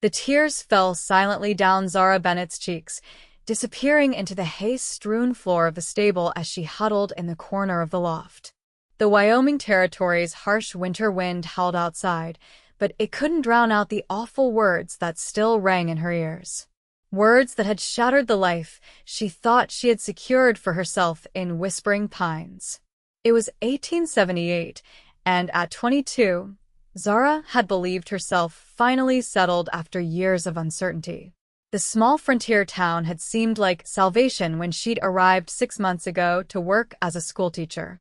The tears fell silently down Zara Bennett's cheeks, disappearing into the hay-strewn floor of the stable as she huddled in the corner of the loft. The Wyoming Territory's harsh winter wind howled outside, but it couldn't drown out the awful words that still rang in her ears. Words that had shattered the life she thought she had secured for herself in Whispering Pines. It was 1878, and at 22, Zara had believed herself finally settled after years of uncertainty. The small frontier town had seemed like salvation when she'd arrived 6 months ago to work as a schoolteacher.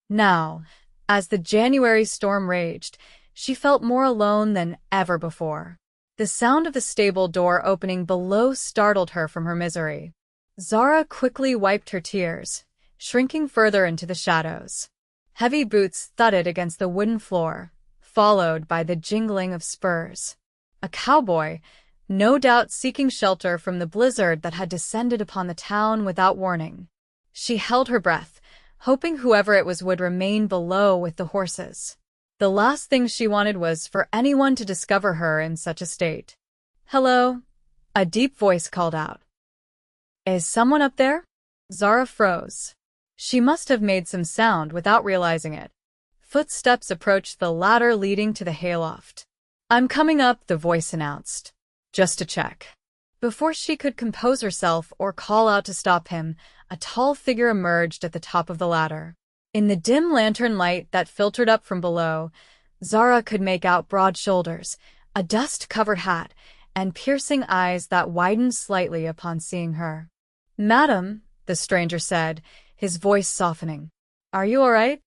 Now, as the January storm raged, she felt more alone than ever before. The sound of the stable door opening below startled her from her misery. Zara quickly wiped her tears, shrinking further into the shadows. Heavy boots thudded against the wooden floor, followed by the jingling of spurs. A cowboy, no doubt seeking shelter from the blizzard that had descended upon the town without warning. She held her breath, hoping whoever it was would remain below with the horses. The last thing she wanted was for anyone to discover her in such a state. "Hello?" a deep voice called out. "Is someone up there?" Zara froze. She must have made some sound without realizing it. Footsteps approached the ladder leading to the hayloft. "I'm coming up," the voice announced. "Just to check." Before she could compose herself or call out to stop him, a tall figure emerged at the top of the ladder. In the dim lantern light that filtered up from below, Zara could make out broad shoulders, a dust-covered hat, and piercing eyes that widened slightly upon seeing her. "Madam," the stranger said, his voice softening. "Are you all right?"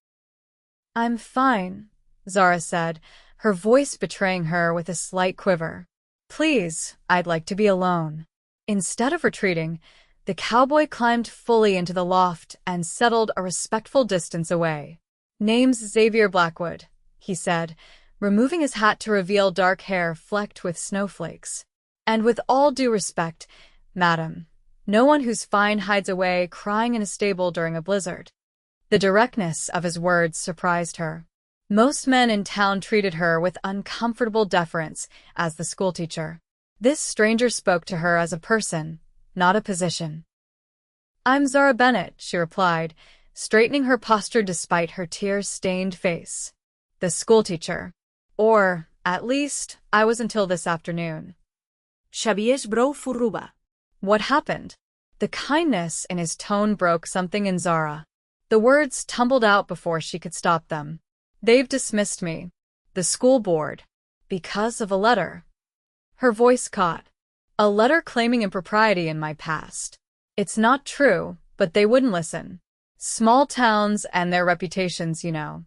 "I'm fine," Zara said, her voice betraying her with a slight quiver. "Please, I'd like to be alone." Instead of retreating, the cowboy climbed fully into the loft and settled a respectful distance away. "Name's Xavier Blackwood," he said, removing his hat to reveal dark hair flecked with snowflakes. "And with all due respect, madam, no one who's fine hides away crying in a stable during a blizzard." The directness of his words surprised her. Most men in town treated her with uncomfortable deference as the schoolteacher. This stranger spoke to her as a person, not a position. "I'm Zara Bennett," she replied, straightening her posture despite her tear-stained face. "The schoolteacher. Or, at least, I was until this afternoon." Xavier's brow furrowed. What happened? The kindness in his tone broke something in Zara. The words tumbled out before she could stop them. "They've dismissed me. The school board. Because of a letter." Her voice caught. "A letter claiming impropriety in my past. It's not true, but they wouldn't listen. Small towns and their reputations, you know."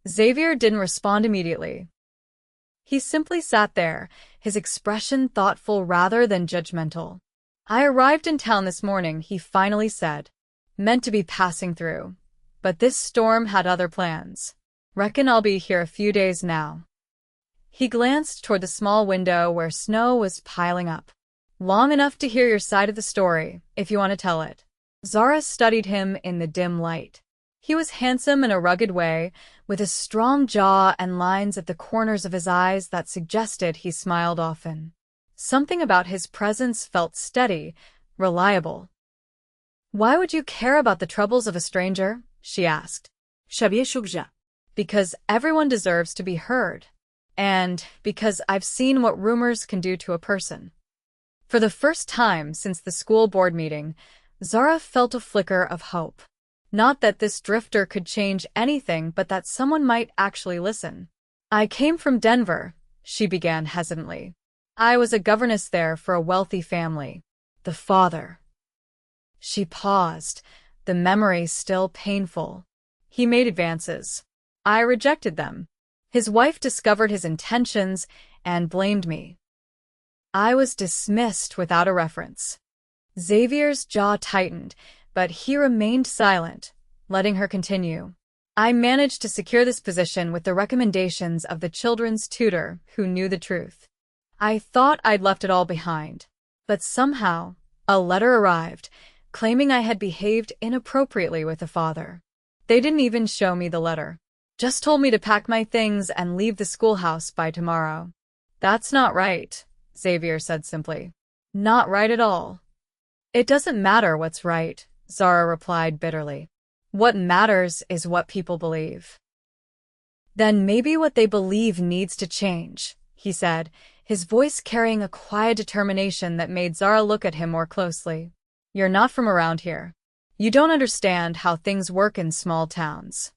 Xavier didn't respond immediately. He simply sat there, his expression thoughtful rather than judgmental. "I arrived in town this morning," he finally said. "Meant to be passing through. But this storm had other plans. Reckon I'll be here a few days now." He glanced toward the small window where snow was piling up. "Long enough to hear your side of the story, if you want to tell it." Zara studied him in the dim light. He was handsome in a rugged way, with a strong jaw and lines at the corners of his eyes that suggested he smiled often. Something about his presence felt steady, reliable. "Why would you care about the troubles of a stranger?" she asked. Xavier shook. "Because everyone deserves to be heard. And because I've seen what rumors can do to a person." For the first time since the school board meeting, Zara felt a flicker of hope. Not that this drifter could change anything, but that someone might actually listen. "I came from Denver," she began hesitantly. "I was a governess there for a wealthy family. The father." She paused, the memory still painful. "He made advances. I rejected them. His wife discovered his intentions and blamed me. I was dismissed without a reference." Xavier's jaw tightened, but he remained silent, letting her continue. "I managed to secure this position with the recommendations of the children's tutor who knew the truth. I thought I'd left it all behind. But somehow, a letter arrived, claiming I had behaved inappropriately with the father. They didn't even show me the letter. Just told me to pack my things and leave the schoolhouse by tomorrow. That's not right, Xavier said simply. Not right at all. It doesn't matter what's right, Zara replied bitterly. What matters is what people believe. Then maybe what they believe needs to change, he said, his voice carrying a quiet determination that made Zara look at him more closely. You're not from around here. You don't understand how things work in small towns.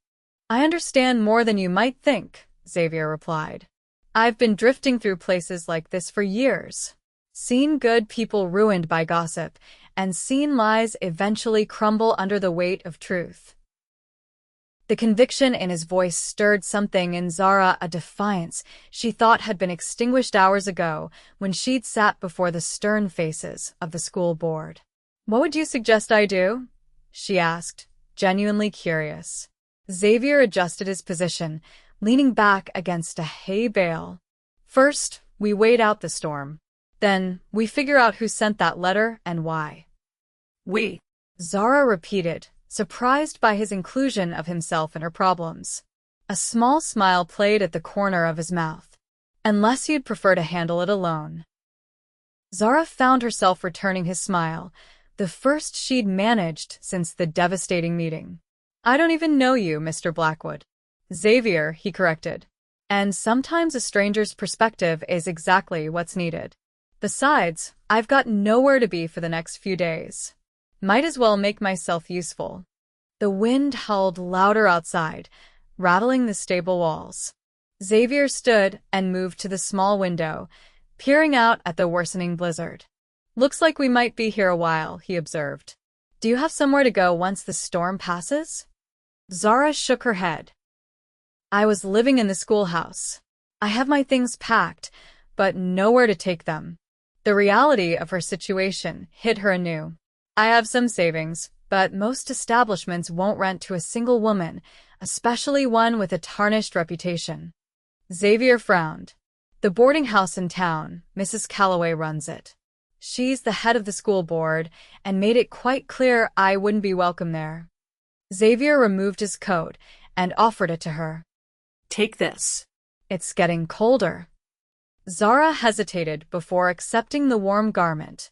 I understand more than you might think, Xavier replied. I've been drifting through places like this for years. Seen good people ruined by gossip, and seen lies eventually crumble under the weight of truth. The conviction in his voice stirred something in Zara, a defiance she thought had been extinguished hours ago when she'd sat before the stern faces of the school board. What would you suggest I do? She asked, genuinely curious. Xavier adjusted his position, leaning back against a hay bale. First, we wait out the storm. Then, we figure out who sent that letter and why. We, Zara repeated, surprised by his inclusion of himself in her problems. A small smile played at the corner of his mouth. Unless you'd prefer to handle it alone. Zara found herself returning his smile, the first she'd managed since the devastating meeting. I don't even know you, Mr. Blackwood. Xavier, he corrected. And sometimes a stranger's perspective is exactly what's needed. Besides, I've got nowhere to be for the next few days. Might as well make myself useful. The wind howled louder outside, rattling the stable walls. Xavier stood and moved to the small window, peering out at the worsening blizzard. Looks like we might be here a while, he observed. Do you have somewhere to go once the storm passes? Zara shook her head. I was living in the schoolhouse. I have my things packed, but nowhere to take them. The reality of her situation hit her anew. I have some savings, but most establishments won't rent to a single woman, especially one with a tarnished reputation. Xavier frowned. The boarding house in town, Mrs. Calloway runs it. She's the head of the school board and made it quite clear I wouldn't be welcome there. Xavier removed his coat and offered it to her. Take this. It's getting colder. Zara hesitated before accepting the warm garment.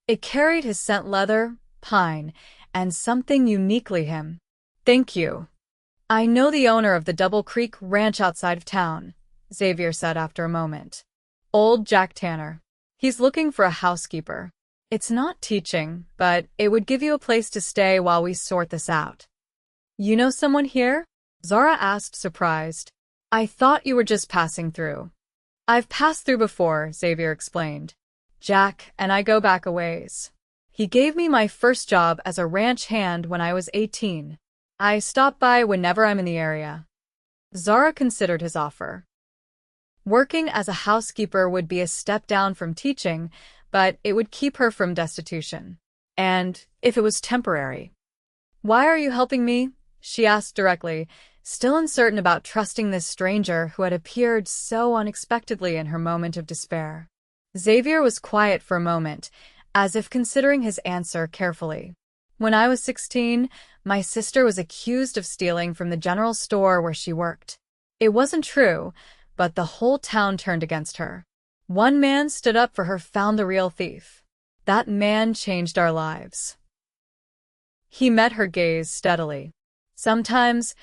It carried his scent leather, pine, and something uniquely him. Thank you. I know the owner of the Double Creek Ranch outside of town, Xavier said after a moment. Old Jack Tanner. He's looking for a housekeeper. It's not teaching, but it would give you a place to stay while we sort this out. You know someone here? Zara asked, surprised. I thought you were just passing through. I've passed through before, Xavier explained. Jack and I go back a ways. He gave me my first job as a ranch hand when I was 18. I stop by whenever I'm in the area. Zara considered his offer. Working as a housekeeper would be a step down from teaching, but it would keep her from destitution. And if it was temporary. Why are you helping me? She asked directly, still uncertain about trusting this stranger who had appeared so unexpectedly in her moment of despair. Xavier was quiet for a moment, as if considering his answer carefully. When I was 16, my sister was accused of stealing from the general store where she worked. It wasn't true, but the whole town turned against her. One man stood up for her, found the real thief. That man changed our lives. He met her gaze steadily. Sometimes,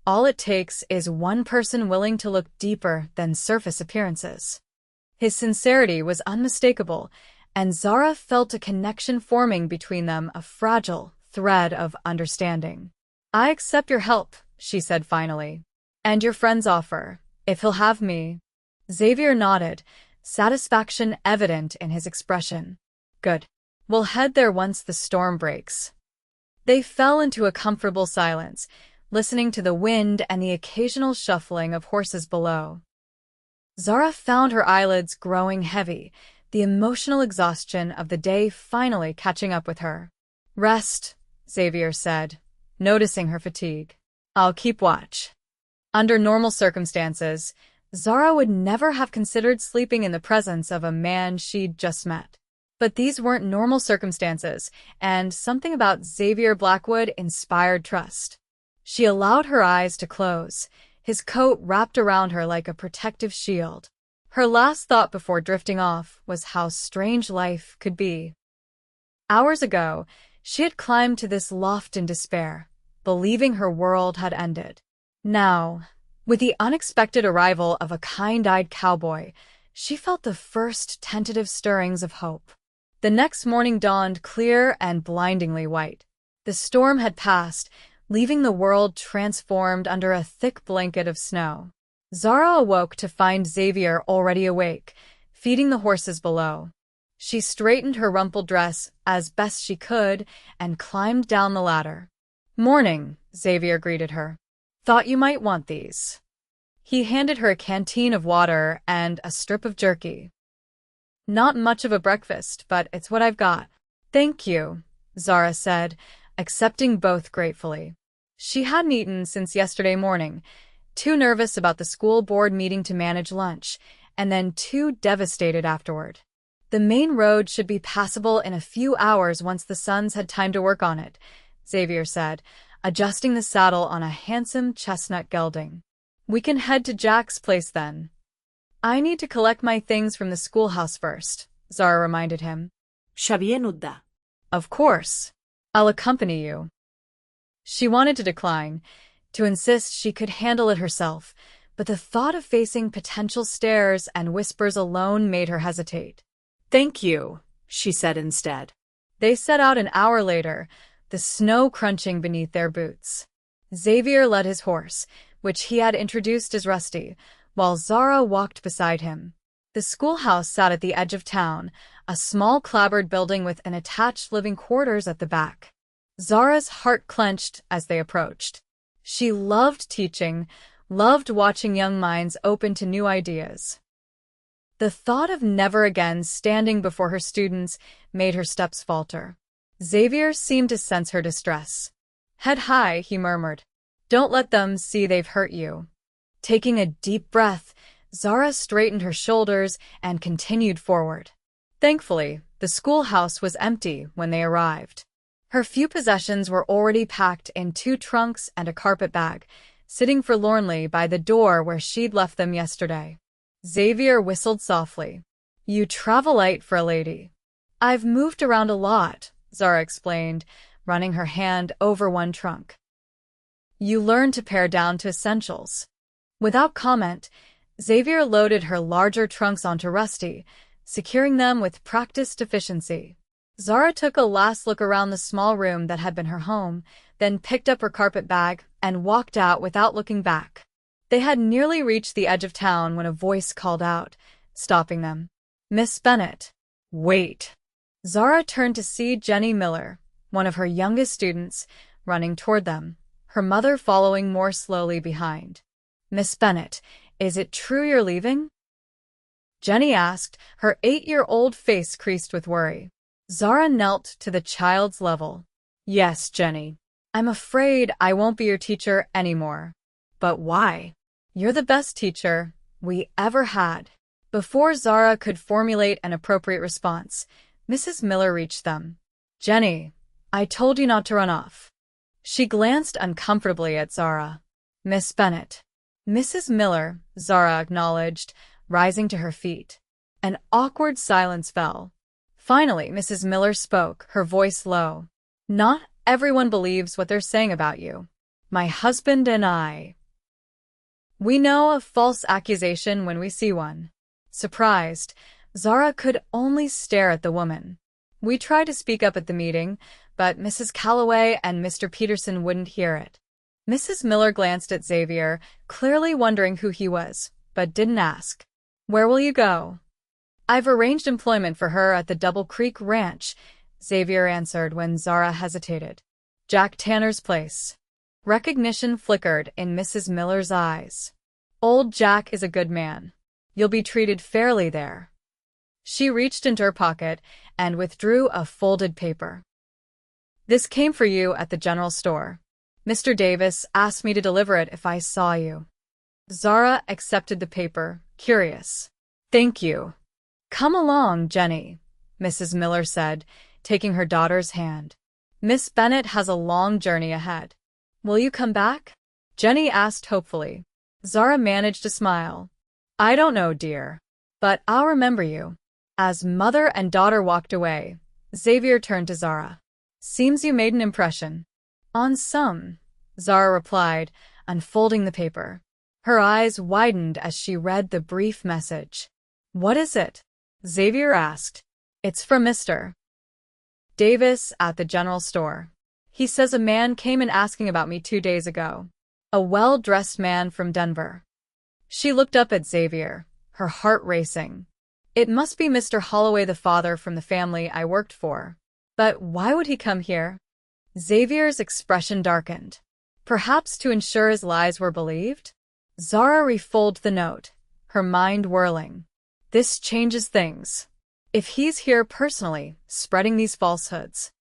all it takes is one person willing to look deeper than surface appearances. His sincerity was unmistakable, and Zara felt a connection forming between them, a fragile thread of understanding. I accept your help, she said finally. And your friend's offer, if he'll have me. Xavier nodded, satisfaction evident in his expression. Good. We'll head there once the storm breaks. They fell into a comfortable silence, listening to the wind and the occasional shuffling of horses below. Zara found her eyelids growing heavy, the emotional exhaustion of the day finally catching up with her. Rest, Xavier said, noticing her fatigue. I'll keep watch. Under normal circumstances, Zara would never have considered sleeping in the presence of a man she'd just met. But these weren't normal circumstances, and something about Xavier Blackwood inspired trust. She allowed her eyes to close, his coat wrapped around her like a protective shield. Her last thought before drifting off was how strange life could be. Hours ago, she had climbed to this loft in despair, believing her world had ended. Now, with the unexpected arrival of a kind-eyed cowboy, she felt the first tentative stirrings of hope. The next morning dawned clear and blindingly white. The storm had passed, leaving the world transformed under a thick blanket of snow. Zara awoke to find Xavier already awake, feeding the horses below. She straightened her rumpled dress as best she could and climbed down the ladder. "Morning," Xavier greeted her. "Thought you might want these." He handed her a canteen of water and a strip of jerky. "Not much of a breakfast, but it's what I've got." "Thank you," Zara said, accepting both gratefully. She hadn't eaten since yesterday morning, too nervous about the school board meeting to manage lunch, and then too devastated afterward. The main road should be passable in a few hours once the sons had time to work on it, Xavier said, adjusting the saddle on a handsome chestnut gelding. "We can head to Jack's place then." "I need to collect my things from the schoolhouse first," Zara reminded him. Xavier nudda. "Of course. I'll accompany you." She wanted to decline, to insist she could handle it herself, but the thought of facing potential stares and whispers alone made her hesitate. "Thank you," she said instead. They set out an hour later, the snow crunching beneath their boots. Xavier led his horse, which he had introduced as Rusty, while Zara walked beside him. The schoolhouse sat at the edge of town, a small clapboard building with an attached living quarters at the back. Zara's heart clenched as they approached. She loved teaching, loved watching young minds open to new ideas. The thought of never again standing before her students made her steps falter. Xavier seemed to sense her distress. "Head high," he murmured. "Don't let them see they've hurt you." Taking a deep breath, Zara straightened her shoulders and continued forward. Thankfully, the schoolhouse was empty when they arrived. Her few possessions were already packed in 2 trunks and a carpet bag, sitting forlornly by the door where she'd left them yesterday. Xavier whistled softly. "You travel light for a lady." "I've moved around a lot," Zara explained, running her hand over one trunk. "You learn to pare down to essentials." Without comment, Xavier loaded her larger trunks onto Rusty, securing them with practiced efficiency. Zara took a last look around the small room that had been her home, then picked up her carpet bag and walked out without looking back. They had nearly reached the edge of town when a voice called out, stopping them. "Miss Bennett." "Wait." Zara turned to see Jenny Miller, one of her youngest students, running toward them, her mother following more slowly behind. "Miss Bennett, is it true you're leaving?" Jenny asked, her 8-year-old face creased with worry. Zara knelt to the child's level. "Yes, Jenny. I'm afraid I won't be your teacher anymore." "But why?" "You're the best teacher we ever had." Before Zara could formulate an appropriate response, Mrs. Miller reached them. "Jenny, I told you not to run off." She glanced uncomfortably at Zara. "Miss Bennett." "Mrs. Miller," Zara acknowledged, rising to her feet. An awkward silence fell. Finally, Mrs. Miller spoke, her voice low. "Not everyone believes what they're saying about you. My husband and I. We know a false accusation when we see one." Surprised, Zara could only stare at the woman. "We tried to speak up at the meeting, but Mrs. Calloway and Mr. Peterson wouldn't hear it." Mrs. Miller glanced at Xavier, clearly wondering who he was, but didn't ask. "Where will you go?" "I've arranged employment for her at the Double Creek Ranch," Xavier answered when Zara hesitated. "Jack Tanner's place." Recognition flickered in Mrs. Miller's eyes. "Old Jack is a good man. You'll be treated fairly there." She reached into her pocket and withdrew a folded paper. "This came for you at the general store. Mr. Davis asked me to deliver it if I saw you." Zara accepted the paper, curious. "Thank you." "Come along, Jenny," Mrs. Miller said, taking her daughter's hand. "Miss Bennett has a long journey ahead." "Will you come back?" Jenny asked hopefully. Zara managed a smile. "I don't know, dear. But I'll remember you. As mother and daughter walked away, Xavier turned to Zara. Seems you made an impression. On some, Zara replied, unfolding the paper. Her eyes widened as she read the brief message. What is it? Xavier asked. It's from Mr. Davis at the general store. He says a man came in asking about me 2 days ago. A well-dressed man from Denver. She looked up at Xavier, her heart racing. It must be Mr. Holloway, the father from the family I worked for. But why would he come here? Xavier's expression darkened. Perhaps to ensure his lies were believed? Zara refolded the note, her mind whirling. This changes things. If he's here personally, spreading these falsehoods.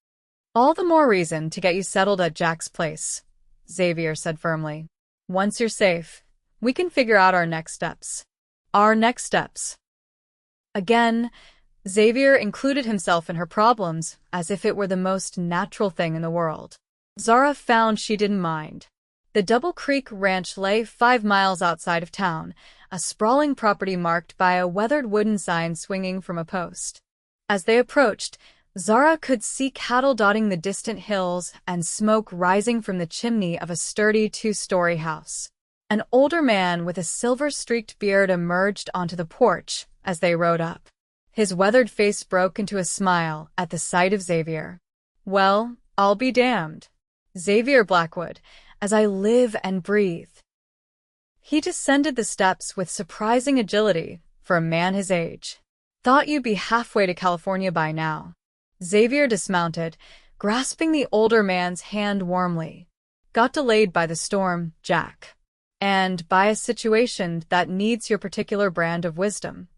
All the more reason to get you settled at Jack's place, Xavier said firmly. Once you're safe, we can figure out our next steps. Our next steps. Again, Xavier included himself in her problems as if it were the most natural thing in the world. Zara found she didn't mind. The Double Creek Ranch lay 5 miles outside of town, a sprawling property marked by a weathered wooden sign swinging from a post. As they approached, Zara could see cattle dotting the distant hills and smoke rising from the chimney of a sturdy 2-story house. An older man with a silver-streaked beard emerged onto the porch as they rode up. His weathered face broke into a smile at the sight of Xavier. Well, I'll be damned. Xavier Blackwood, as I live and breathe. He descended the steps with surprising agility for a man his age. Thought you'd be halfway to California by now. Xavier dismounted, grasping the older man's hand warmly. Got delayed by the storm, Jack. And by a situation that needs your particular brand of wisdom.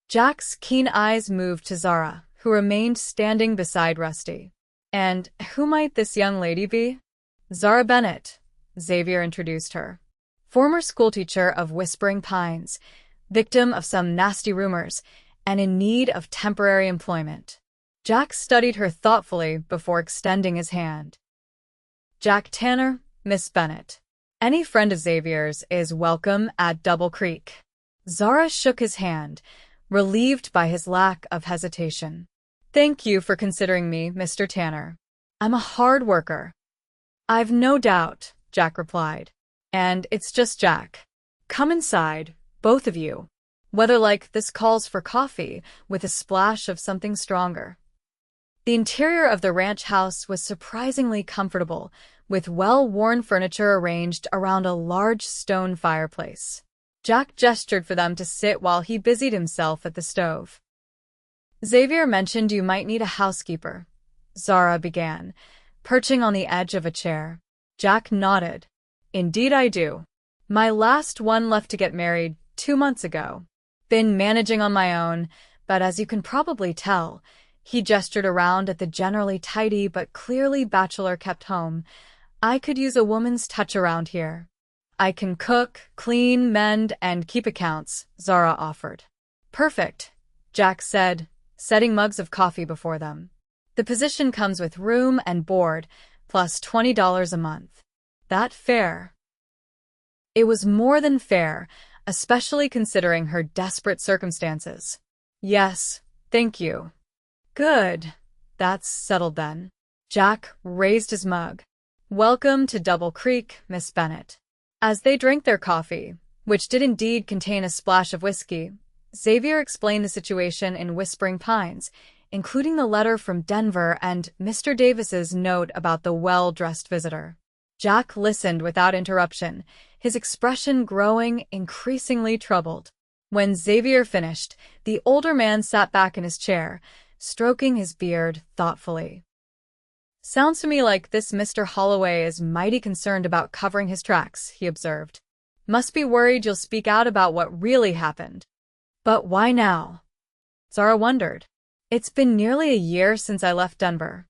Jack's keen eyes moved to Zara, who remained standing beside Rusty. And who might this young lady be? Zara Bennett, Xavier introduced her. Former schoolteacher of Whispering Pines, victim of some nasty rumors, and in need of temporary employment. Jack studied her thoughtfully before extending his hand. Jack Tanner, Miss Bennett. Any friend of Xavier's is welcome at Double Creek. Zara shook his hand, relieved by his lack of hesitation. Thank you for considering me, Mr. Tanner. I'm a hard worker. I've no doubt, Jack replied. And it's just Jack. Come inside, both of you. Weather like this calls for coffee with a splash of something stronger. The interior of the ranch house was surprisingly comfortable, with well-worn furniture arranged around a large stone fireplace. Jack gestured for them to sit while he busied himself at the stove. Xavier mentioned you might need a housekeeper, Zara began, perching on the edge of a chair. Jack nodded. Indeed I do. My last one left to get married 2 months ago. Been managing on my own, but as you can probably tell, he gestured around at the generally tidy but clearly bachelor-kept home. I could use a woman's touch around here. I can cook, clean, mend, and keep accounts, Zara offered. Perfect, Jack said, setting mugs of coffee before them. The position comes with room and board, plus $20 a month. That fair? It was more than fair, especially considering her desperate circumstances. Yes, thank you. Good. That's settled then. Jack raised his mug. Welcome to Double Creek, Miss Bennett. As they drank their coffee, which did indeed contain a splash of whiskey, Xavier explained the situation in Whispering Pines, including the letter from Denver and Mr. Davis's note about the well-dressed visitor. Jack listened without interruption, his expression growing increasingly troubled. When Xavier finished, the older man sat back in his chair, stroking his beard thoughtfully. Sounds to me like this Mr. Holloway is mighty concerned about covering his tracks, he observed. Must be worried you'll speak out about what really happened. But why now? Zara wondered. It's been nearly a year since I left Denver.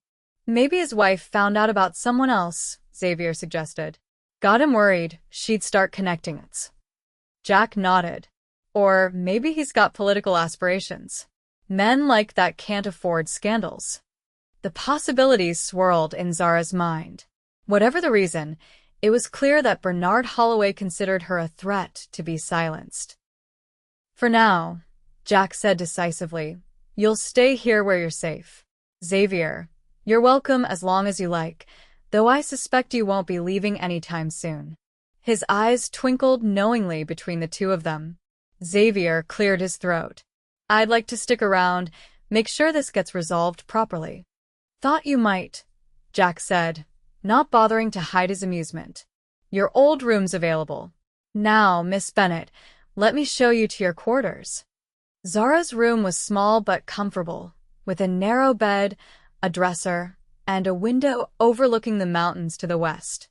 Maybe his wife found out about someone else, Xavier suggested. Got him worried she'd start connecting it. Jack nodded. Or maybe he's got political aspirations. Men like that can't afford scandals. The possibilities swirled in Zara's mind. Whatever the reason, it was clear that Bernard Holloway considered her a threat to be silenced. For now, Jack said decisively. You'll stay here where you're safe. Xavier, you're welcome as long as you like, though I suspect you won't be leaving anytime soon. His eyes twinkled knowingly between the two of them. Xavier cleared his throat. I'd like to stick around, make sure this gets resolved properly. Thought you might, Jack said, not bothering to hide his amusement. Your old room's available. Now, Miss Bennett, let me show you to your quarters. Zara's room was small but comfortable, with a narrow bed, a dresser, and a window overlooking the mountains to the west.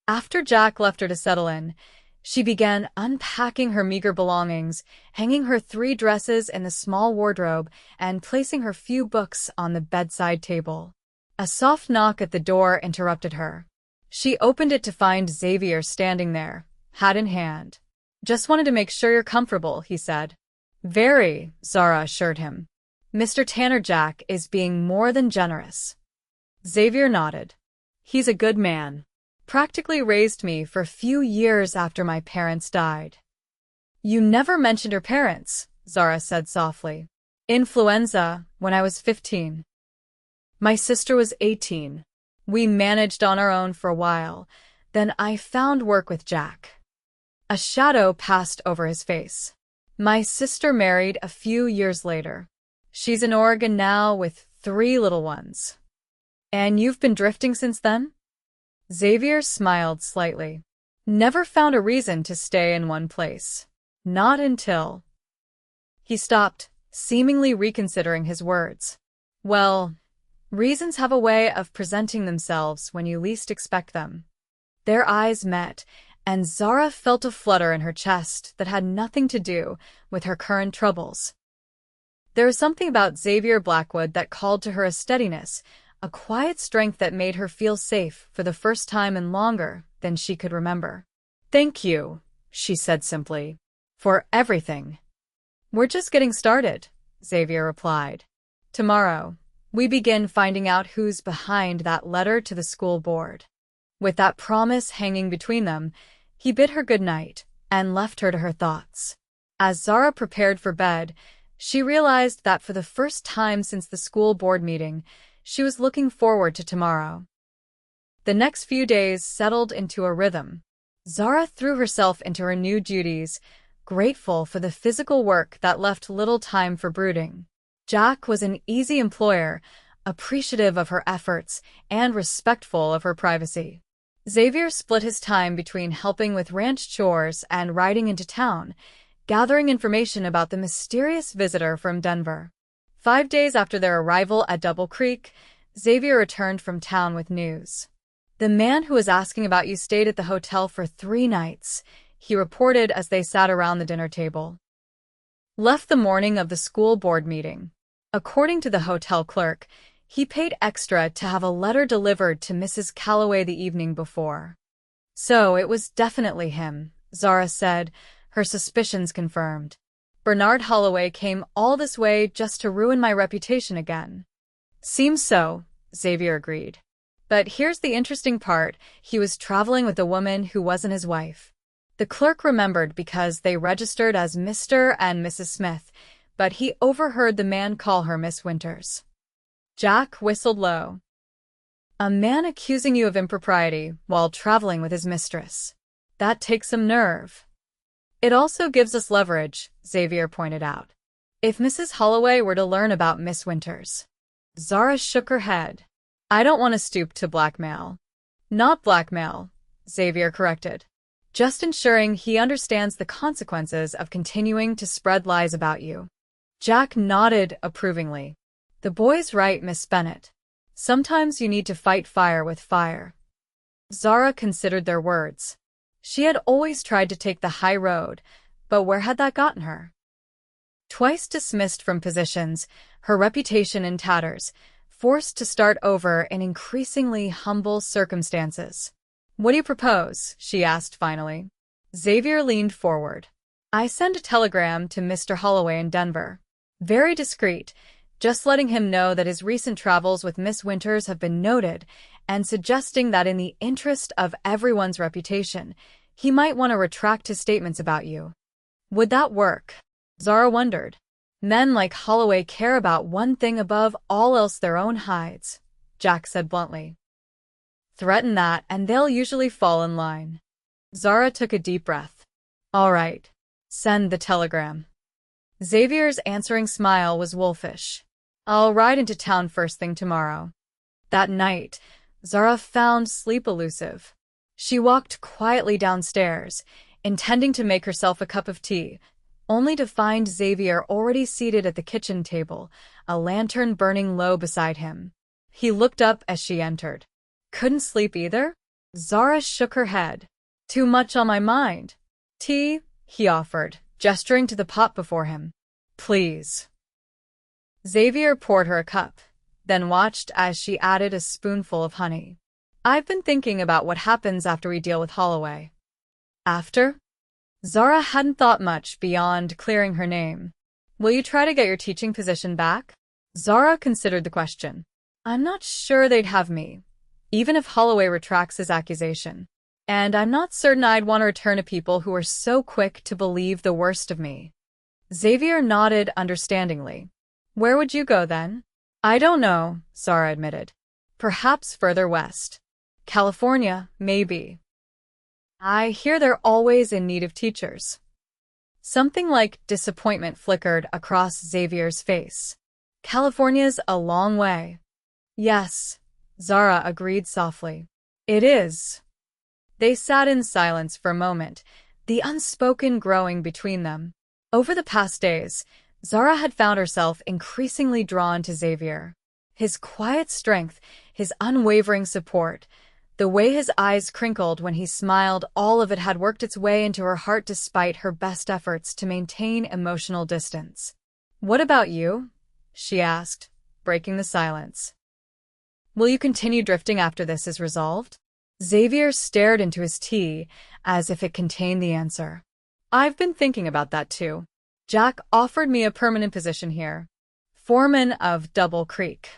After Jack left her to settle in, she began unpacking her meager belongings, hanging her 3 dresses in the small wardrobe, and placing her few books on the bedside table. A soft knock at the door interrupted her. She opened it to find Xavier standing there, hat in hand. Just wanted to make sure you're comfortable, he said. Very, Zara assured him. Mr. Tanner Jack is being more than generous. Xavier nodded. He's a good man. Practically raised me for a few years after my parents died. You never mentioned your parents, Zara said softly. Influenza, when I was 15. My sister was 18. We managed on our own for a while. Then I found work with Jack. A shadow passed over his face. My sister married a few years later. She's in Oregon now with 3 little ones. And you've been drifting since then? Xavier smiled slightly. Never found a reason to stay in one place. Not until... He stopped, seemingly reconsidering his words. Well, reasons have a way of presenting themselves when you least expect them. Their eyes met, and Zara felt a flutter in her chest that had nothing to do with her current troubles. There was something about Xavier Blackwood that called to her a steadiness, a quiet strength that made her feel safe for the first time in longer than she could remember. Thank you, she said simply, for everything. We're just getting started, Xavier replied. Tomorrow, we begin finding out who's behind that letter to the school board. With that promise hanging between them, he bid her good night and left her to her thoughts. As Zara prepared for bed, she realized that for the first time since the school board meeting, she was looking forward to tomorrow. The next few days settled into a rhythm. Zara threw herself into her new duties, grateful for the physical work that left little time for brooding. Jack was an easy employer, appreciative of her efforts and respectful of her privacy. Xavier split his time between helping with ranch chores and riding into town, gathering information about the mysterious visitor from Denver. 5 days after their arrival at Double Creek, Xavier returned from town with news. The man who was asking about you stayed at the hotel for 3 nights, he reported as they sat around the dinner table. Left the morning of the school board meeting. According to the hotel clerk, he paid extra to have a letter delivered to Mrs. Calloway the evening before. So it was definitely him, Zara said, her suspicions confirmed. Bernard Holloway came all this way just to ruin my reputation again. Seems so, Xavier agreed. But here's the interesting part, he was traveling with a woman who wasn't his wife. The clerk remembered because they registered as Mr. and Mrs. Smith, but he overheard the man call her Miss Winters. Jack whistled low. A man accusing you of impropriety while traveling with his mistress. That takes some nerve. It also gives us leverage, Xavier pointed out. If Mrs. Holloway were to learn about Miss Winters. Zara shook her head. I don't want to stoop to blackmail. Not blackmail, Xavier corrected. Just ensuring he understands the consequences of continuing to spread lies about you. Jack nodded approvingly. The boy's right, Miss Bennett. Sometimes you need to fight fire with fire. Zara considered their words. She had always tried to take the high road, but where had that gotten her? Twice dismissed from positions, her reputation in tatters, forced to start over in increasingly humble circumstances. What do you propose? She asked finally. Xavier leaned forward. I sent a telegram to Mr. Holloway in Denver. Very discreet, just letting him know that his recent travels with Miss Winters have been noted, and suggesting that in the interest of everyone's reputation, he might want to retract his statements about you. Would that work? Zara wondered. Men like Holloway care about one thing above all else, their own hides, Jack said bluntly. Threaten that and they'll usually fall in line. Zara took a deep breath. All right. Send the telegram. Xavier's answering smile was wolfish. I'll ride into town first thing tomorrow. That night, Zara found sleep elusive. She walked quietly downstairs, intending to make herself a cup of tea, only to find Xavier already seated at the kitchen table, a lantern burning low beside him. He looked up as she entered. Couldn't sleep either? Zara shook her head. Too much on my mind. Tea? He offered, gesturing to the pot before him. Please. Xavier poured her a cup, then watched as she added a spoonful of honey. I've been thinking about what happens after we deal with Holloway. After? Zara hadn't thought much beyond clearing her name. Will you try to get your teaching position back? Zara considered the question. I'm not sure they'd have me, even if Holloway retracts his accusation. And I'm not certain I'd want to return to people who are so quick to believe the worst of me. Xavier nodded understandingly. Where would you go then? I don't know, Zara admitted. Perhaps further west. California, maybe. I hear they're always in need of teachers. Something like disappointment flickered across Xavier's face. California's a long way. Yes, Zara agreed softly. It is. They sat in silence for a moment, the unspoken growing between them. Over the past days, Zara had found herself increasingly drawn to Xavier. His quiet strength, his unwavering support, the way his eyes crinkled when he smiled, all of it had worked its way into her heart despite her best efforts to maintain emotional distance. What about you? She asked, breaking the silence. Will you continue drifting after this is resolved? Xavier stared into his tea as if it contained the answer. I've been thinking about that too. Jack offered me a permanent position here. Foreman of Double Creek.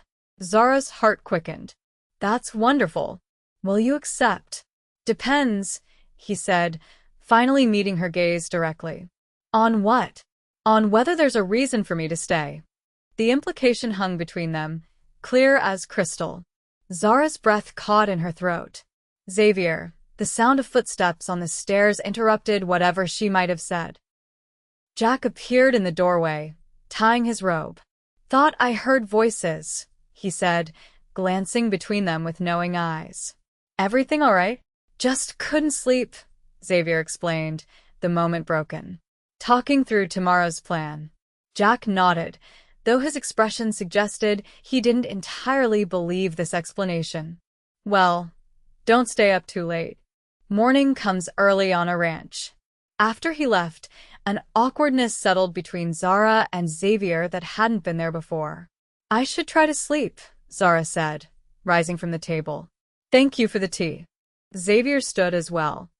Zara's heart quickened. That's wonderful. Will you accept? Depends, he said, finally meeting her gaze directly. On what? On whether there's a reason for me to stay. The implication hung between them, clear as crystal. Zara's breath caught in her throat. Xavier, the sound of footsteps on the stairs interrupted whatever she might have said. Jack appeared in the doorway, tying his robe. Thought I heard voices, he said, glancing between them with knowing eyes. Everything all right? Just couldn't sleep, Xavier explained, the moment broken. Talking through tomorrow's plan. Jack nodded, though his expression suggested he didn't entirely believe this explanation. Well, don't stay up too late. Morning comes early on a ranch. After he left, an awkwardness settled between Zara and Xavier that hadn't been there before. I should try to sleep, Zara said, rising from the table. Thank you for the tea. Xavier stood as well.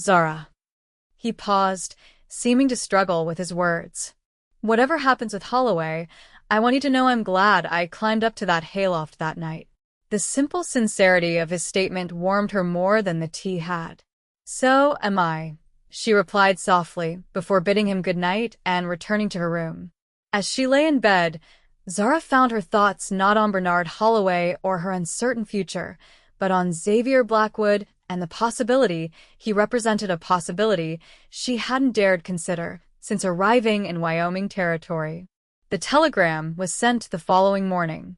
Zara. He paused, seeming to struggle with his words. Whatever happens with Holloway, I want you to know I'm glad I climbed up to that hayloft that night. The simple sincerity of his statement warmed her more than the tea had. So am I, she replied softly, before bidding him good night and returning to her room. As she lay in bed, Zara found her thoughts not on Bernard Holloway or her uncertain future, but on Xavier Blackwood and the possibility he represented, a possibility she hadn't dared consider since arriving in Wyoming territory. The telegram was sent the following morning.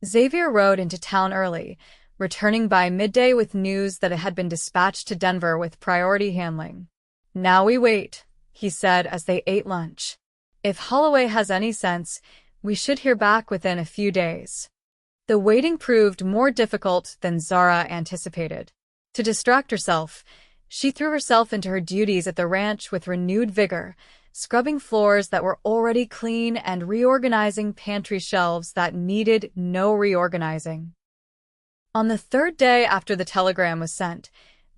Xavier rode into town early, returning by midday with news that it had been dispatched to Denver with priority handling. Now we wait, he said as they ate lunch. If Holloway has any sense, we should hear back within a few days. The waiting proved more difficult than Zara anticipated. To distract herself, she threw herself into her duties at the ranch with renewed vigor, scrubbing floors that were already clean and reorganizing pantry shelves that needed no reorganizing. On the third day after the telegram was sent,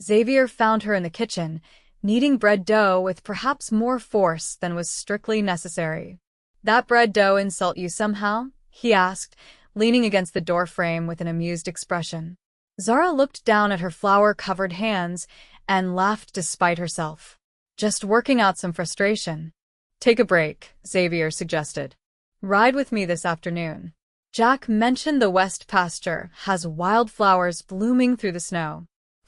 Xavier found her in the kitchen, kneading bread dough with perhaps more force than was strictly necessary. That bread dough insult you somehow? He asked, leaning against the doorframe with an amused expression. Zara looked down at her flour-covered hands and laughed despite herself. Just working out some frustration. Take a break, Xavier suggested. Ride with me this afternoon. Jack mentioned the West pasture has wildflowers blooming through the snow.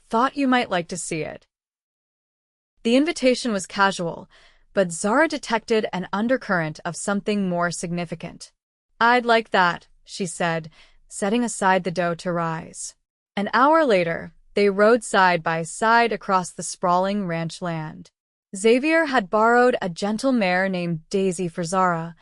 Thought you might like to see it. The invitation was casual, but Zara detected an undercurrent of something more significant. I'd like that, she said, setting aside the dough to rise. An hour later, they rode side by side across the sprawling ranch land. Xavier had borrowed a gentle mare named Daisy for Zara,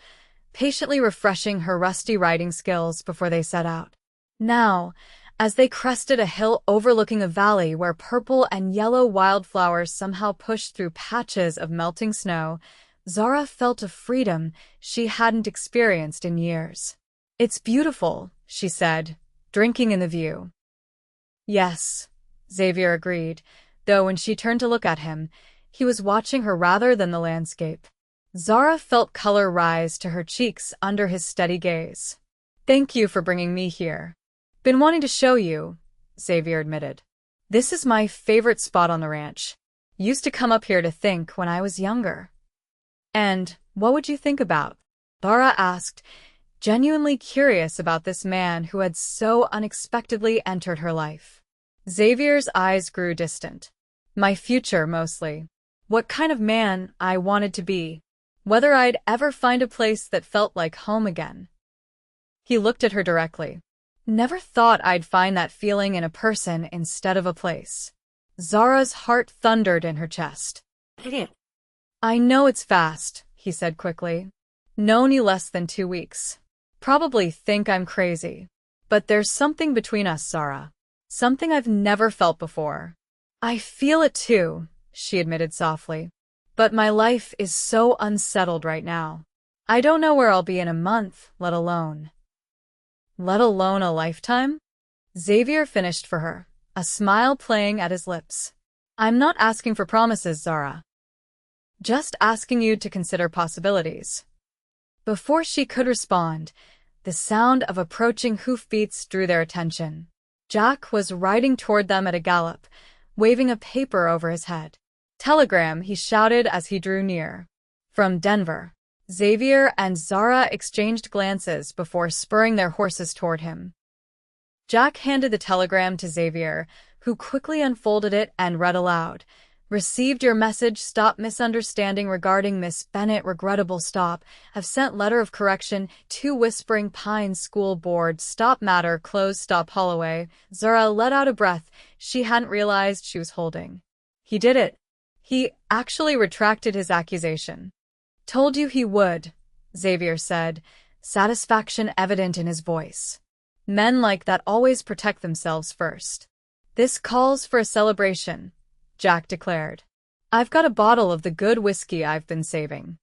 patiently refreshing her rusty riding skills before they set out. Now, as they crested a hill overlooking a valley where purple and yellow wildflowers somehow pushed through patches of melting snow, Zara felt a freedom she hadn't experienced in years. It's beautiful, she said, drinking in the view. Yes, Xavier agreed, though when she turned to look at him, he was watching her rather than the landscape. Zara felt color rise to her cheeks under his steady gaze. Thank you for bringing me here. Been wanting to show you, Xavier admitted. This is my favorite spot on the ranch. Used to come up here to think when I was younger. And what would you think about? Zara asked, genuinely curious about this man who had so unexpectedly entered her life. Xavier's eyes grew distant. My future, mostly. What kind of man I wanted to be. Whether I'd ever find a place that felt like home again. He looked at her directly. Never thought I'd find that feeling in a person instead of a place. Zara's heart thundered in her chest. I know it's fast, he said quickly. Known you less than 2 weeks. Probably think I'm crazy. But there's something between us, Zara. Something I've never felt before. I feel it too, she admitted softly. But my life is so unsettled right now. I don't know where I'll be in a month, let alone a lifetime? Xavier finished for her, a smile playing at his lips. I'm not asking for promises, Zara. Just asking you to consider possibilities. Before she could respond, the sound of approaching hoofbeats drew their attention. Jack was riding toward them at a gallop, waving a paper over his head. Telegram, he shouted as he drew near. From Denver. Xavier and Zara exchanged glances before spurring their horses toward him. Jack handed the telegram to Xavier, who quickly unfolded it and read aloud. Received your message, stop misunderstanding regarding Miss Bennett, regrettable stop. Have sent letter of correction to Whispering Pines School Board, stop matter, close, stop Holloway. Zara let out a breath she hadn't realized she was holding. He did it. He actually retracted his accusation. Told you he would, Xavier said, satisfaction evident in his voice. Men like that always protect themselves first. This calls for a celebration, Jack declared. I've got a bottle of the good whiskey I've been saving.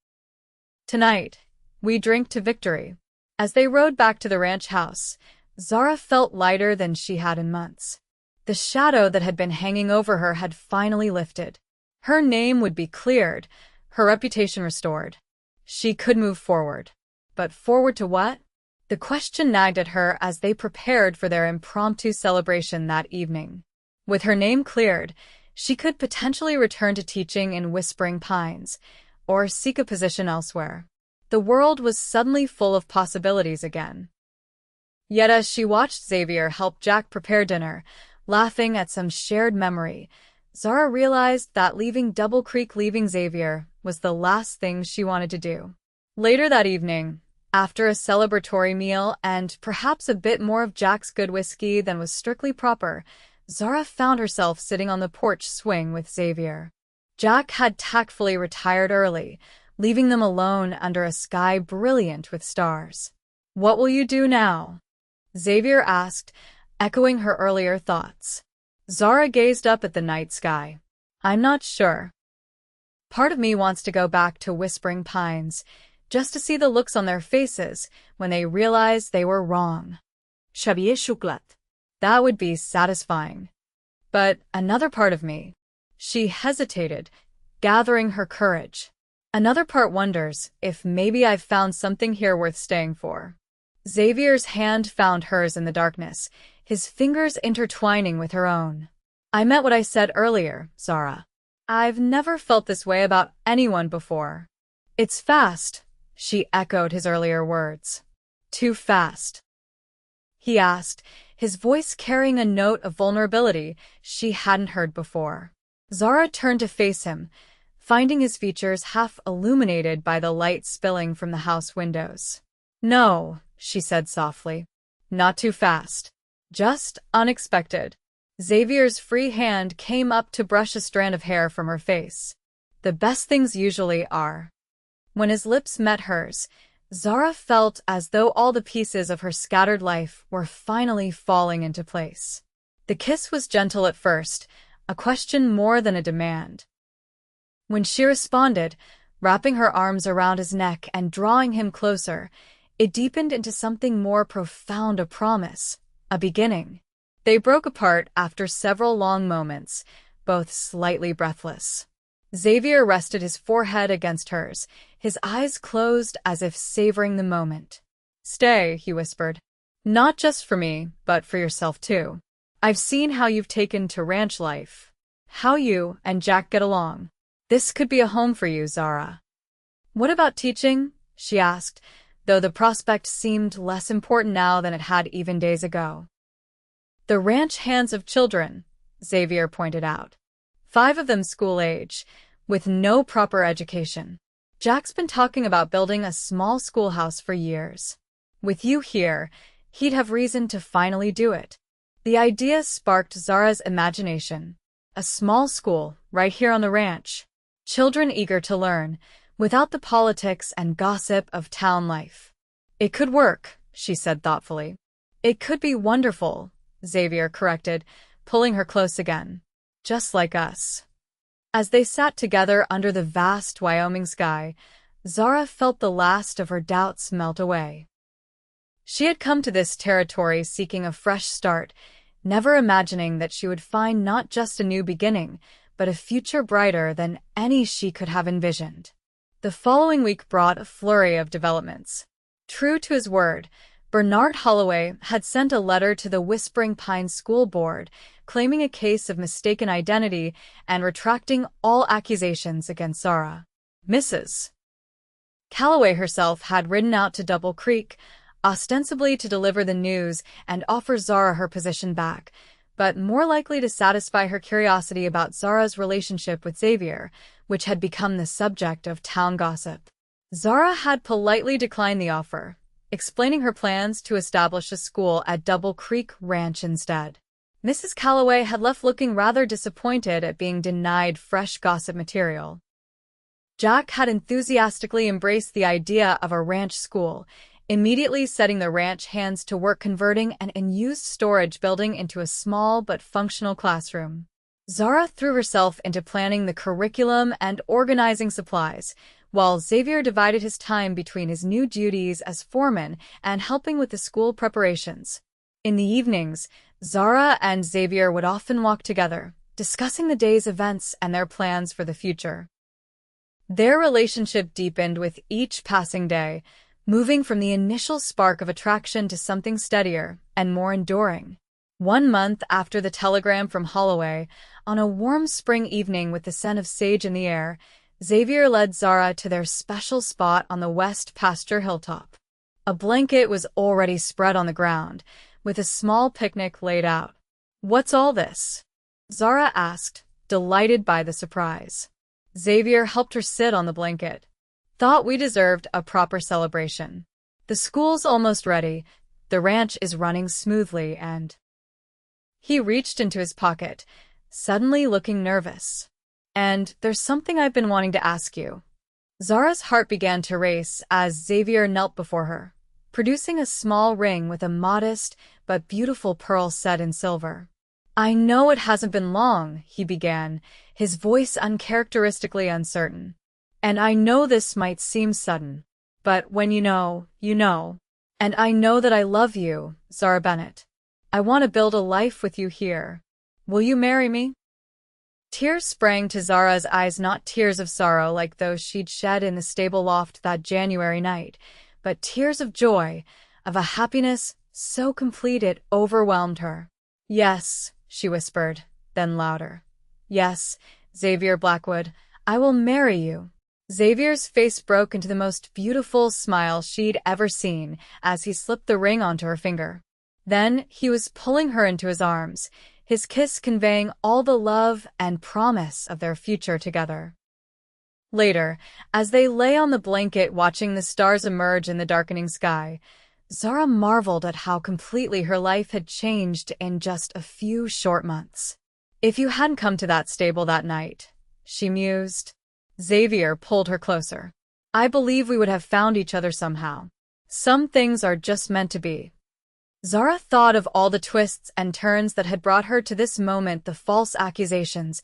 Tonight, we drink to victory. As they rode back to the ranch house, Zara felt lighter than she had in months. The shadow that had been hanging over her had finally lifted. Her name would be cleared, her reputation restored. She could move forward. But forward to what? The question nagged at her as they prepared for their impromptu celebration that evening. With her name cleared, she could potentially return to teaching in Whispering Pines, or seek a position elsewhere. The world was suddenly full of possibilities again. Yet as she watched Xavier help Jack prepare dinner, laughing at some shared memory, Zara realized that leaving Double Creek, leaving Xavier, was the last thing she wanted to do. Later that evening, after a celebratory meal and perhaps a bit more of Jack's good whiskey than was strictly proper, Zara found herself sitting on the porch swing with Xavier. Jack had tactfully retired early, leaving them alone under a sky brilliant with stars. What will you do now? Xavier asked, echoing her earlier thoughts. Zara gazed up at the night sky. I'm not sure. Part of me wants to go back to Whispering Pines, just to see the looks on their faces when they realize they were wrong. Xavier Chocolat. That would be satisfying. But another part of me. She hesitated, gathering her courage. Another part wonders if maybe I've found something here worth staying for. Xavier's hand found hers in the darkness, his fingers intertwining with her own. I meant what I said earlier, Zara. I've never felt this way about anyone before. It's fast, she echoed his earlier words. Too fast? He asked, his voice carrying a note of vulnerability she hadn't heard before. Zara turned to face him, finding his features half illuminated by the light spilling from the house windows. No, she said softly. Not too fast. Just unexpected. Xavier's free hand came up to brush a strand of hair from her face. The best things usually are. When his lips met hers, Zara felt as though all the pieces of her scattered life were finally falling into place. The kiss was gentle at first, a question more than a demand. When she responded, wrapping her arms around his neck and drawing him closer, it deepened into something more profound, a promise, a beginning. They broke apart after several long moments, both slightly breathless. Xavier rested his forehead against hers, his eyes closed as if savoring the moment. Stay, he whispered. Not just for me, but for yourself too. I've seen how you've taken to ranch life. How you and Jack get along. This could be a home for you, Zara. What about teaching? She asked, though the prospect seemed less important now than it had even days ago. The ranch hands of children, Xavier pointed out. 5 of them school-age, with no proper education. Jack's been talking about building a small schoolhouse for years. With you here, he'd have reason to finally do it. The idea sparked Zara's imagination. A small school, right here on the ranch. Children eager to learn, without the politics and gossip of town life. It could work, she said thoughtfully. It could be wonderful, Xavier corrected, pulling her close again. Just like us. As they sat together under the vast Wyoming sky, Zara felt the last of her doubts melt away. She had come to this territory seeking a fresh start, never imagining that she would find not just a new beginning, but a future brighter than any she could have envisioned. The following week brought a flurry of developments. True to his word, Bernard Holloway had sent a letter to the Whispering Pines School Board, claiming a case of mistaken identity and retracting all accusations against Zara. Mrs. Calloway herself had ridden out to Double Creek, ostensibly to deliver the news and offer Zara her position back, but more likely to satisfy her curiosity about Zara's relationship with Xavier, which had become the subject of town gossip. Zara had politely declined the offer, explaining her plans to establish a school at Double Creek Ranch instead. Mrs. Calloway had left looking rather disappointed at being denied fresh gossip material. Jack had enthusiastically embraced the idea of a ranch school, immediately setting the ranch hands to work converting an unused storage building into a small but functional classroom. Zara threw herself into planning the curriculum and organizing supplies, while Xavier divided his time between his new duties as foreman and helping with the school preparations. In the evenings, Zara and Xavier would often walk together, discussing the day's events and their plans for the future. Their relationship deepened with each passing day, moving from the initial spark of attraction to something steadier and more enduring. 1 month after the telegram from Holloway, on a warm spring evening with the scent of sage in the air, Xavier led Zara to their special spot on the West Pasture hilltop. A blanket was already spread on the ground, with a small picnic laid out. What's all this? Zara asked, delighted by the surprise. Xavier helped her sit on the blanket. Thought we deserved a proper celebration. The school's almost ready, the ranch is running smoothly and... He reached into his pocket, suddenly looking nervous. And there's something I've been wanting to ask you. Zara's heart began to race as Xavier knelt before her, producing a small ring with a modest but beautiful pearl set in silver. I know it hasn't been long, he began, his voice uncharacteristically uncertain. And I know this might seem sudden, but when you know, you know. And I know that I love you, Zara Bennett. I want to build a life with you here. Will you marry me? Tears sprang to Zara's eyes, not tears of sorrow like those she'd shed in the stable loft that January night, but tears of joy, of a happiness so complete it overwhelmed her. Yes, she whispered, then louder. Yes, Xavier Blackwood, I will marry you. Xavier's face broke into the most beautiful smile she'd ever seen as he slipped the ring onto her finger. Then he was pulling her into his arms, his kiss conveying all the love and promise of their future together. Later, as they lay on the blanket watching the stars emerge in the darkening sky, Zara marveled at how completely her life had changed in just a few short months. "If you hadn't come to that stable that night," she mused. Xavier pulled her closer. "I believe we would have found each other somehow. Some things are just meant to be." Zara thought of all the twists and turns that had brought her to this moment, the false accusations,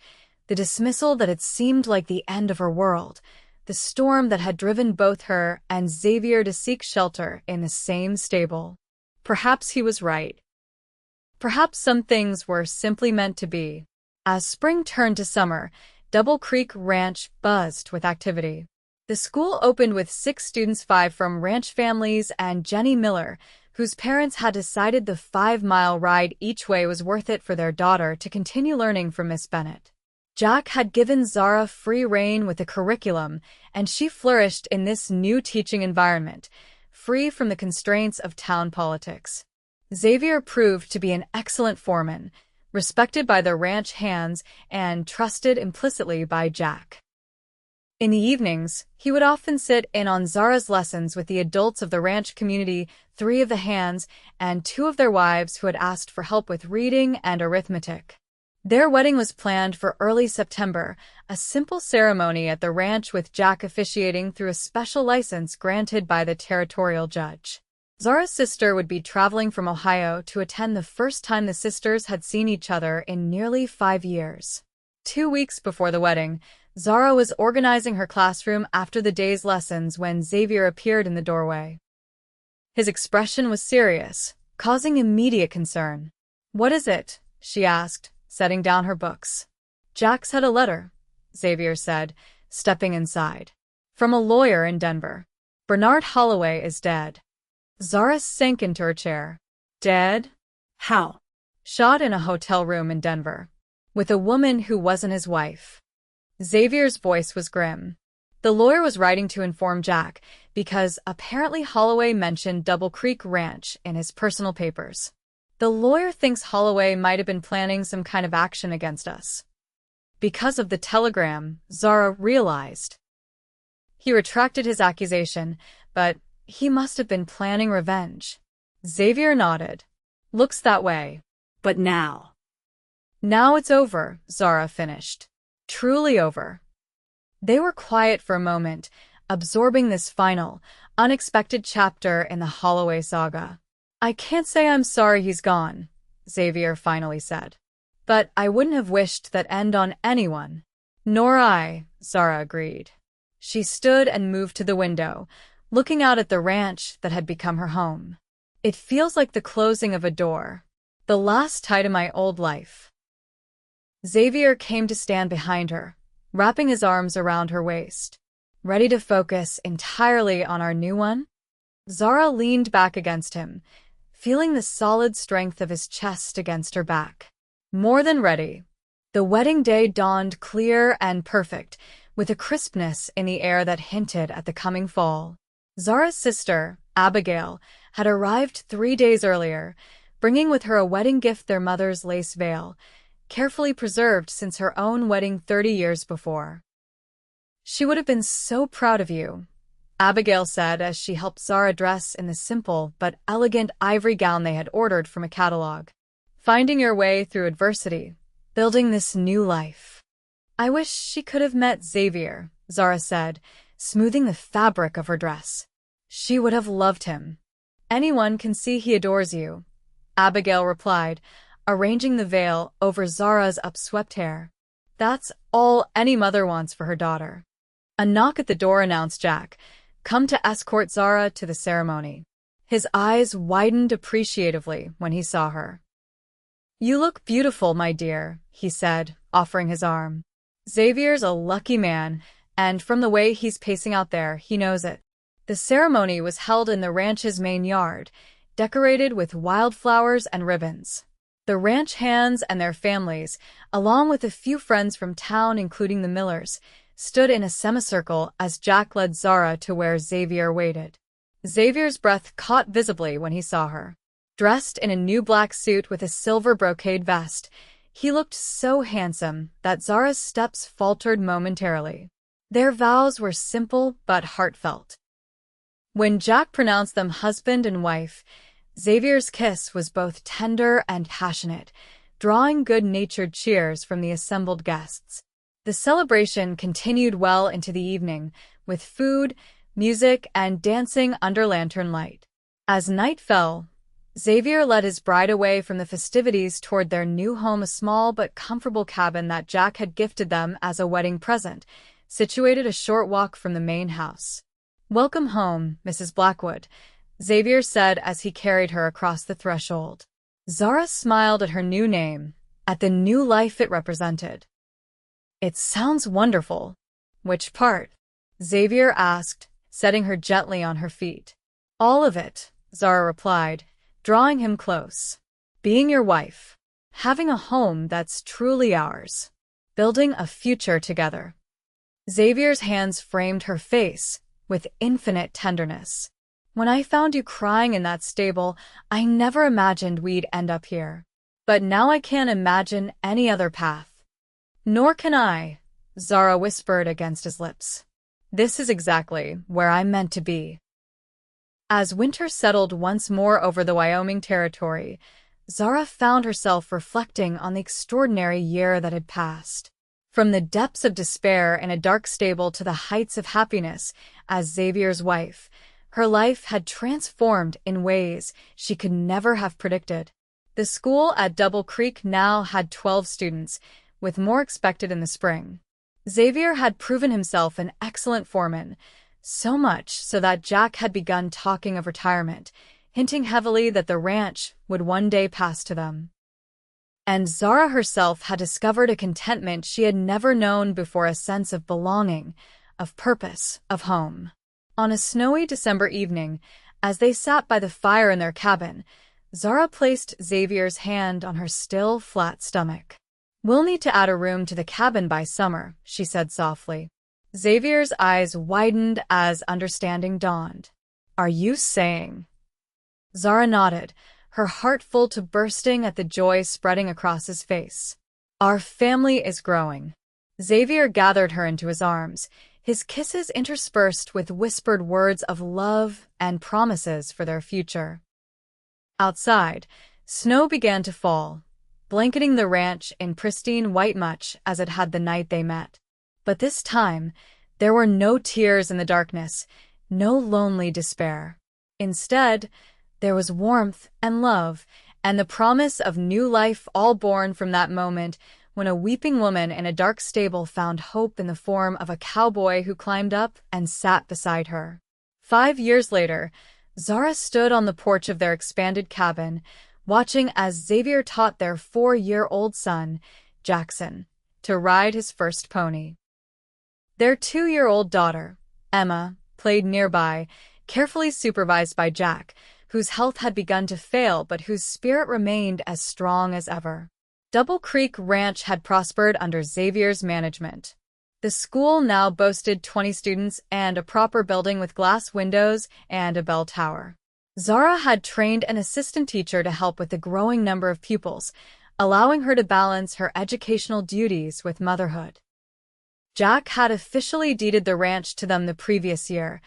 the dismissal that had seemed like the end of her world, the storm that had driven both her and Xavier to seek shelter in the same stable. Perhaps he was right. Perhaps some things were simply meant to be. As spring turned to summer, Double Creek Ranch buzzed with activity. The school opened with 6 students, 5 from ranch families and Jenny Miller, whose parents had decided the 5-mile ride each way was worth it for their daughter to continue learning from Miss Bennett. Jack had given Zara free rein with the curriculum, and she flourished in this new teaching environment, free from the constraints of town politics. Xavier proved to be an excellent foreman, respected by the ranch hands and trusted implicitly by Jack. In the evenings, he would often sit in on Zara's lessons with the adults of the ranch community, 3 of the hands, and 2 of their wives who had asked for help with reading and arithmetic. Their wedding was planned for early September, a simple ceremony at the ranch with Jack officiating through a special license granted by the territorial judge. Zara's sister would be traveling from Ohio to attend the first time the sisters had seen each other in nearly 5 years. 2 weeks before the wedding, Zara was organizing her classroom after the day's lessons when Xavier appeared in the doorway. His expression was serious, causing immediate concern. "What is it?" she asked, setting down her books. "Jack's had a letter," Xavier said, stepping inside. "From a lawyer in Denver. Bernard Holloway is dead." Zara sank into her chair. "Dead? How?" "Shot in a hotel room in Denver. With a woman who wasn't his wife." Xavier's voice was grim. The lawyer was writing to inform Jack because apparently Holloway mentioned Double Creek Ranch in his personal papers. "The lawyer thinks Holloway might have been planning some kind of action against us." Because of the telegram, Zara realized. He retracted his accusation, but he must have been planning revenge. Xavier nodded. "Looks that way." "But now?" "Now it's over," Zara finished. "Truly over." They were quiet for a moment, absorbing this final, unexpected chapter in the Holloway saga. "I can't say I'm sorry he's gone," Xavier finally said. "But I wouldn't have wished that end on anyone." "Nor I," Zara agreed. She stood and moved to the window, looking out at the ranch that had become her home. "It feels like the closing of a door. The last tie to my old life." Xavier came to stand behind her, wrapping his arms around her waist. "Ready to focus entirely on our new one?" Zara leaned back against him, feeling the solid strength of his chest against her back. "More than ready." The wedding day dawned clear and perfect, with a crispness in the air that hinted at the coming fall. Zara's sister, Abigail, had arrived 3 days earlier, bringing with her a wedding gift, their mother's lace veil, carefully preserved since her own wedding 30 years before. "She would have been so proud of you," Abigail said as she helped Zara dress in the simple but elegant ivory gown they had ordered from a catalog. "Finding your way through adversity, building this new life." "I wish she could have met Xavier," Zara said, smoothing the fabric of her dress. "She would have loved him." "Anyone can see he adores you," Abigail replied, arranging the veil over Zara's upswept hair. "That's all any mother wants for her daughter." A knock at the door announced Jack, come to escort Zara to the ceremony. His eyes widened appreciatively when he saw her. "You look beautiful, my dear," he said, offering his arm. "Xavier's a lucky man, and from the way he's pacing out there, he knows it." The ceremony was held in the ranch's main yard, decorated with wildflowers and ribbons. The ranch hands and their families, along with a few friends from town including the Millers, stood in a semicircle as Jack led Zara to where Xavier waited. Xavier's breath caught visibly when he saw her. Dressed in a new black suit with a silver brocade vest, he looked so handsome that Zara's steps faltered momentarily. Their vows were simple but heartfelt. When Jack pronounced them husband and wife, Xavier's kiss was both tender and passionate, drawing good-natured cheers from the assembled guests. The celebration continued well into the evening, with food, music, and dancing under lantern light. As night fell, Xavier led his bride away from the festivities toward their new home, a small but comfortable cabin that Jack had gifted them as a wedding present, situated a short walk from the main house. "Welcome home, Mrs. Blackwood," Xavier said as he carried her across the threshold. Zara smiled at her new name, at the new life it represented. "It sounds wonderful." "Which part?" Xavier asked, setting her gently on her feet. "All of it," Zara replied, drawing him close. "Being your wife, having a home that's truly ours, building a future together." Xavier's hands framed her face with infinite tenderness. "When I found you crying in that stable, I never imagined we'd end up here. But now I can't imagine any other path." "Nor can I," Zara whispered against his lips. "This is exactly where I'm meant to be." As winter settled once more over the Wyoming territory, Zara found herself reflecting on the extraordinary year that had passed. From the depths of despair in a dark stable to the heights of happiness as Xavier's wife, her life had transformed in ways she could never have predicted. The school at Double Creek now had 12 students, with more expected in the spring. Xavier had proven himself an excellent foreman, so much so that Jack had begun talking of retirement, hinting heavily that the ranch would one day pass to them. And Zara herself had discovered a contentment she had never known before, a sense of belonging, of purpose, of home. On a snowy December evening, as they sat by the fire in their cabin, Zara placed Xavier's hand on her still, flat stomach. "We'll need to add a room to the cabin by summer," she said softly. Xavier's eyes widened as understanding dawned. "Are you saying?" Zara nodded, her heart full to bursting at the joy spreading across his face. "Our family is growing." Xavier gathered her into his arms, his kisses interspersed with whispered words of love and promises for their future. Outside, snow began to fall, blanketing the ranch in pristine white much as it had the night they met. But this time, there were no tears in the darkness, no lonely despair. Instead, there was warmth and love, and the promise of new life, all born from that moment when a weeping woman in a dark stable found hope in the form of a cowboy who climbed up and sat beside her. 5 years later, Zara stood on the porch of their expanded cabin, watching as Xavier taught their 4-year-old son, Jackson, to ride his first pony. Their 2-year-old daughter, Emma, played nearby, carefully supervised by Jack, whose health had begun to fail but whose spirit remained as strong as ever. Double Creek Ranch had prospered under Xavier's management. The school now boasted 20 students and a proper building with glass windows and a bell tower. Zara had trained an assistant teacher to help with the growing number of pupils, allowing her to balance her educational duties with motherhood. Jack had officially deeded the ranch to them the previous year,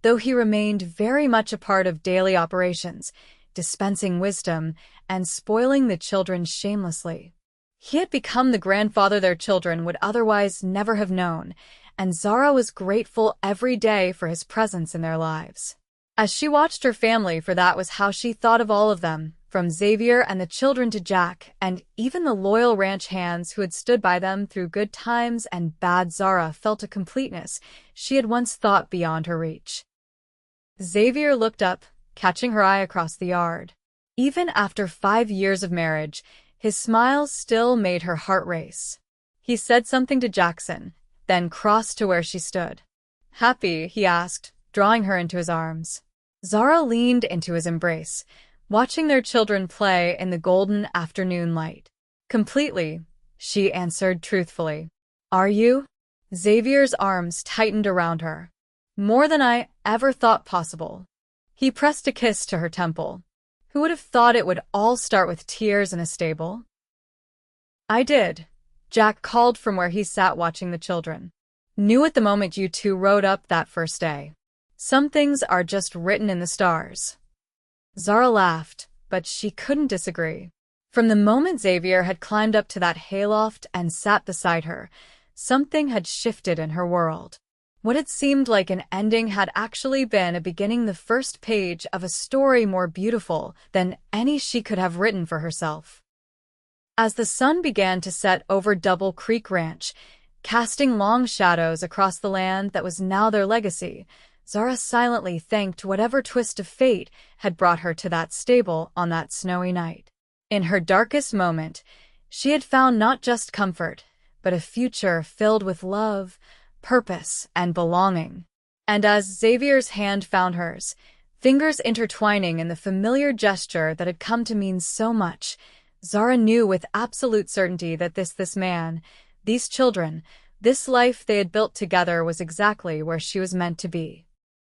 though he remained very much a part of daily operations, dispensing wisdom and spoiling the children shamelessly. He had become the grandfather their children would otherwise never have known, and Zara was grateful every day for his presence in their lives. As she watched her family, for that was how she thought of all of them, from Xavier and the children to Jack, and even the loyal ranch hands who had stood by them through good times and bad, Zara felt a completeness she had once thought beyond her reach. Xavier looked up, catching her eye across the yard. Even after 5 years of marriage, his smile still made her heart race. He said something to Jackson, then crossed to where she stood. "Happy?" he asked, drawing her into his arms. Zara leaned into his embrace, watching their children play in the golden afternoon light. "Completely," she answered truthfully. "Are you?" Xavier's arms tightened around her. More than I ever thought possible. He pressed a kiss to her temple. Who would have thought it would all start with tears in a stable? I did, Jack called from where he sat watching the children. Knew at the moment you two rode up that first day. Some things are just written in the stars. Zara laughed, but she couldn't disagree. From the moment Xavier had climbed up to that hayloft and sat beside her, something had shifted in her world. What had seemed like an ending had actually been a beginning, the first page of a story more beautiful than any she could have written for herself. As the sun began to set over Double Creek Ranch, casting long shadows across the land that was now their legacy, Zara silently thanked whatever twist of fate had brought her to that stable on that snowy night. In her darkest moment, she had found not just comfort, but a future filled with love, purpose, and belonging. And as Xavier's hand found hers, fingers intertwining in the familiar gesture that had come to mean so much, Zara knew with absolute certainty that this man, these children, this life they had built together was exactly where she was meant to be.